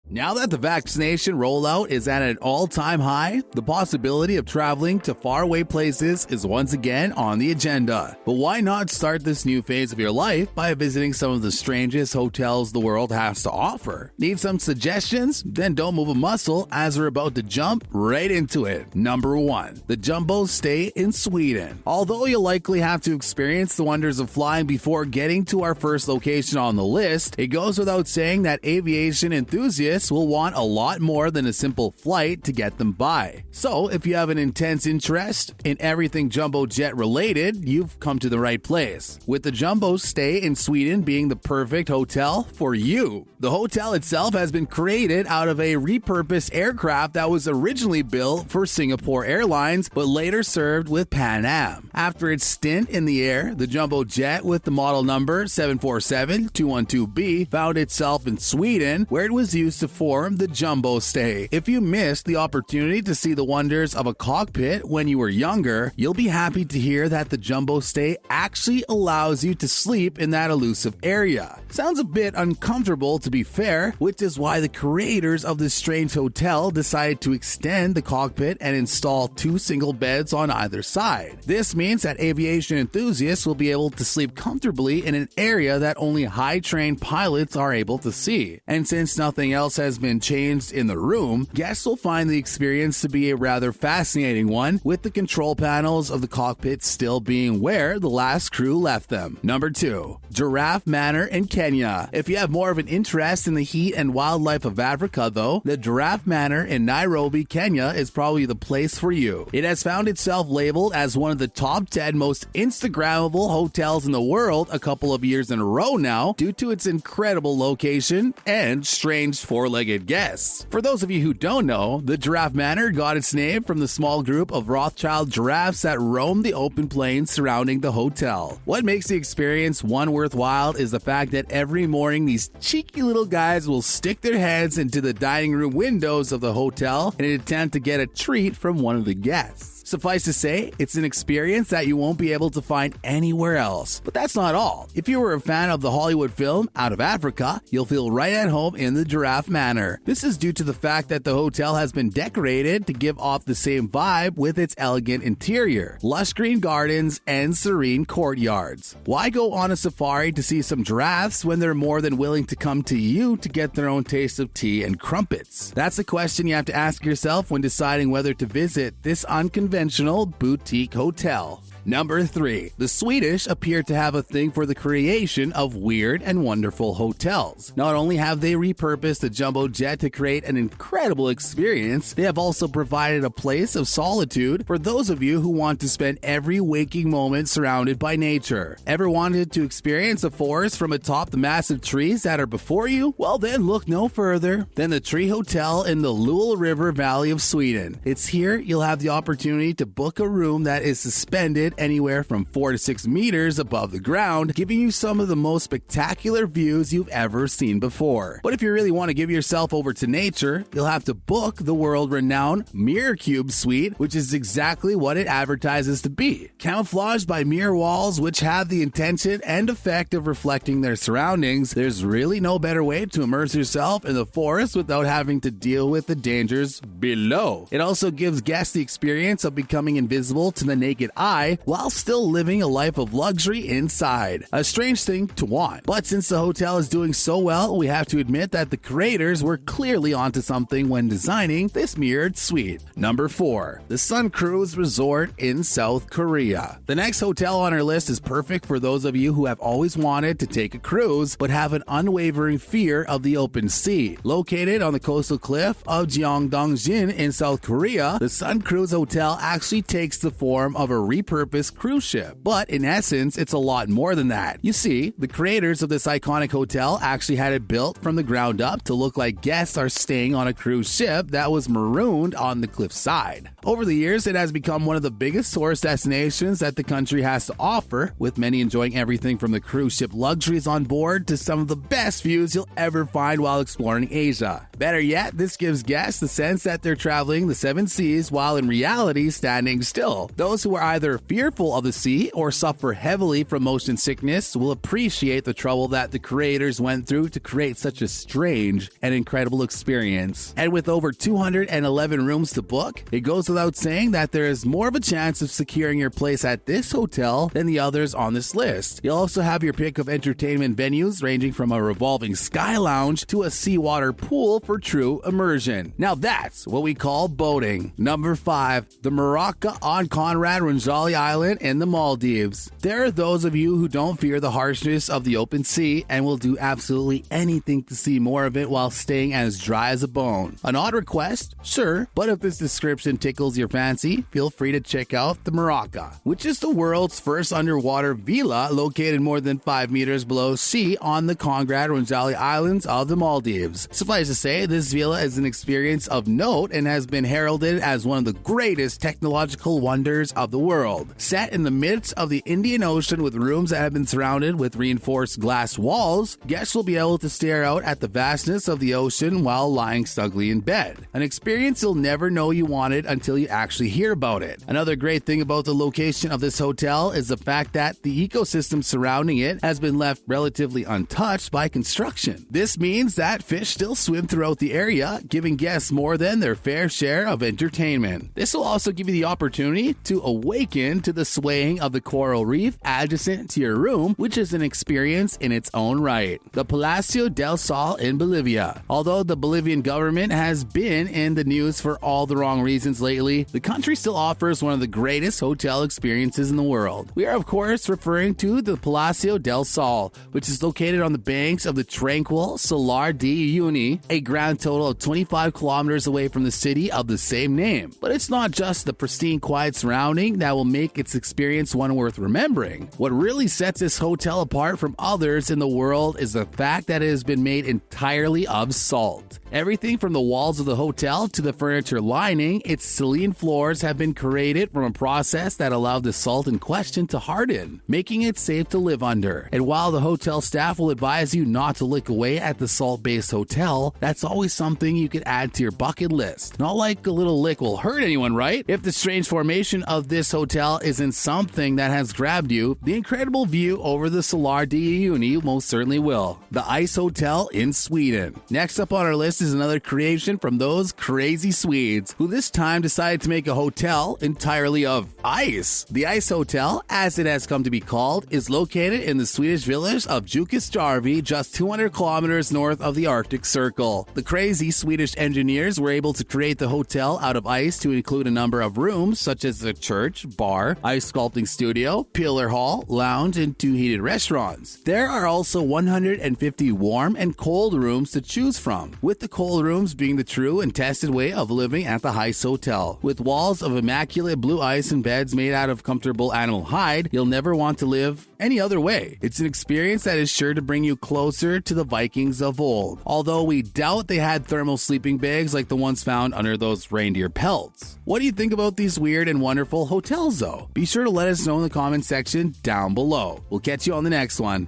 Now that the vaccination rollout is at an all-time high, the possibility of traveling to faraway places is once again on the agenda. But why not start this new phase of your life by visiting some of the strangest hotels the world has to offer? Need some suggestions? Then don't move a muscle as we're about to jump right into it. Number 1. The Jumbo Stay in Sweden. Although you'll likely have to experience the wonders of flying before getting to our first location on the list, it goes without saying that aviation enthusiasts will want a lot more than a simple flight to get them by. So, if you have an intense interest in everything jumbo jet related, you've come to the right place. With the Jumbo Stay in Sweden being the perfect hotel for you. The hotel itself has been created out of a repurposed aircraft that was originally built for Singapore Airlines but later served with Pan Am. After its stint in the air, the jumbo jet with the model number 747-212B found itself in Sweden, where it was used to form the Jumbo Stay. If you missed the opportunity to see the wonders of a cockpit when you were younger, you'll be happy to hear that the Jumbo Stay actually allows you to sleep in that elusive area. Sounds a bit uncomfortable to be fair, which is why the creators of this strange hotel decided to extend the cockpit and install 2 single beds on either side. This means that aviation enthusiasts will be able to sleep comfortably in an area that only high-trained pilots are able to see. And since nothing else has been changed in the room, guests will find the experience to be a rather fascinating one, with the control panels of the cockpit still being where the last crew left them. Number 2. Giraffe Manor in Kenya. If you have more of an interest in the heat and wildlife of Africa, though, the Giraffe Manor in Nairobi, Kenya is probably the place for you. It has found itself labeled as one of the top 10 most Instagrammable hotels in the world a couple of years in a row now, due to its incredible location and strange four-legged guests. For those of you who don't know, the Giraffe Manor got its name from the small group of Rothschild giraffes that roam the open plains surrounding the hotel. What makes the experience one worthwhile is the fact that every morning these cheeky little guys will stick their heads into the dining room windows of the hotel in an attempt to get a treat from one of the guests. Suffice to say, it's an experience that you won't be able to find anywhere else. But that's not all. If you were a fan of the Hollywood film Out of Africa, you'll feel right at home in the Giraffe Manor. This is due to the fact that the hotel has been decorated to give off the same vibe with its elegant interior, lush green gardens, and serene courtyards. Why go on a safari to see some giraffes when they're more than willing to come to you to get their own taste of tea and crumpets? That's a question you have to ask yourself when deciding whether to visit this unconventional boutique hotel. Number 3. The Swedish appear to have a thing for the creation of weird and wonderful hotels. Not only have they repurposed the jumbo jet to create an incredible experience, they have also provided a place of solitude for those of you who want to spend every waking moment surrounded by nature. Ever wanted to experience a forest from atop the massive trees that are before you? Well then, look no further than the Tree Hotel in the Luleå River Valley of Sweden. It's here you'll have the opportunity to book a room that is suspended anywhere from 4 to 6 meters above the ground, giving you some of the most spectacular views you've ever seen before. But if you really want to give yourself over to nature, you'll have to book the world-renowned Mirror Cube Suite, which is exactly what it advertises to be. Camouflaged by mirror walls which have the intention and effect of reflecting their surroundings, there's really no better way to immerse yourself in the forest without having to deal with the dangers below. It also gives guests the experience of becoming invisible to the naked eye, while still living a life of luxury inside. A strange thing to want. But since the hotel is doing so well, we have to admit that the creators were clearly onto something when designing this mirrored suite. Number 4. The Sun Cruise Resort in South Korea. The next hotel on our list is perfect for those of you who have always wanted to take a cruise but have an unwavering fear of the open sea. Located on the coastal cliff of Gyeongdong-jin in South Korea, the Sun Cruise Hotel actually takes the form of a repurposed cruise ship, but in essence, it's a lot more than that. You see, the creators of this iconic hotel actually had it built from the ground up to look like guests are staying on a cruise ship that was marooned on the cliffside. Over the years, it has become one of the biggest tourist destinations that the country has to offer, with many enjoying everything from the cruise ship luxuries on board to some of the best views you'll ever find while exploring Asia. Better yet, this gives guests the sense that they're traveling the 7 seas while in reality standing still. Those who are either fearful fearful of the sea or suffer heavily from motion sickness will appreciate the trouble that the creators went through to create such a strange and incredible experience. And with over 211 rooms to book, it goes without saying that there is more of a chance of securing your place at this hotel than the others on this list. You'll also have your pick of entertainment venues ranging from a revolving sky lounge to a seawater pool for true immersion. Now that's what we call boating. Number 5, the Maraca on Conrad Ranjali Island in the Maldives. There are those of you who don't fear the harshness of the open sea and will do absolutely anything to see more of it while staying as dry as a bone. An odd request? Sure, but if this description tickles your fancy, feel free to check out the Maraca, which is the world's first underwater villa located more than 5 meters below sea on the Conrad Ranjali Islands of the Maldives. Suffice to say, this villa is an experience of note and has been heralded as one of the greatest technological wonders of the world. Set in the midst of the Indian Ocean with rooms that have been surrounded with reinforced glass walls, guests will be able to stare out at the vastness of the ocean while lying snugly in bed. An experience you'll never know you wanted until you actually hear about it. Another great thing about the location of this hotel is the fact that the ecosystem surrounding it has been left relatively untouched by construction. This means that fish still swim throughout the area, giving guests more than their fair share of entertainment. This will also give you the opportunity to awaken to the swaying of the coral reef adjacent to your room, which is an experience in its own right. The Palacio del Sol in Bolivia. Although the Bolivian government has been in the news for all the wrong reasons lately, the country still offers one of the greatest hotel experiences in the world. We are of course referring to the Palacio del Sol, which is located on the banks of the tranquil Salar de Uyuni, a grand total of 25 kilometers away from the city of the same name. But it's not just the pristine quiet surrounding that will make its experience one worth remembering. What really sets this hotel apart from others in the world is the fact that it has been made entirely of salt. Everything from the walls of the hotel to the furniture lining its saline floors have been created from a process that allowed the salt in question to harden, making it safe to live under. And while the hotel staff will advise you not to lick away at the salt-based hotel, that's always something you could add to your bucket list. Not like a little lick will hurt anyone, right? If the strange formation of this hotel isn't something that has grabbed you, the incredible view over the Salar de Uyuni most certainly will. The Ice Hotel in Sweden. Next up on our list is another creation from those crazy Swedes, who this time decided to make a hotel entirely of ice. The Ice Hotel, as it has come to be called, is located in the Swedish village of Jukkasjärvi, just 200 kilometers north of the Arctic Circle. The crazy Swedish engineers were able to create the hotel out of ice to include a number of rooms such as a church, bar, ice sculpting studio, pillar hall, lounge, and 2 heated restaurants. There are also 150 warm and cold rooms to choose from, with the cold rooms being the true and tested way of living at the Ice Hotel. With walls of immaculate blue ice and beds made out of comfortable animal hide, you'll never want to live any other way. It's an experience that is sure to bring you closer to the Vikings of old, although we doubt they had thermal sleeping bags like the ones found under those reindeer pelts. What do you think about these weird and wonderful hotels though? Be sure to let us know in the comment section down below. We'll catch you on the next one.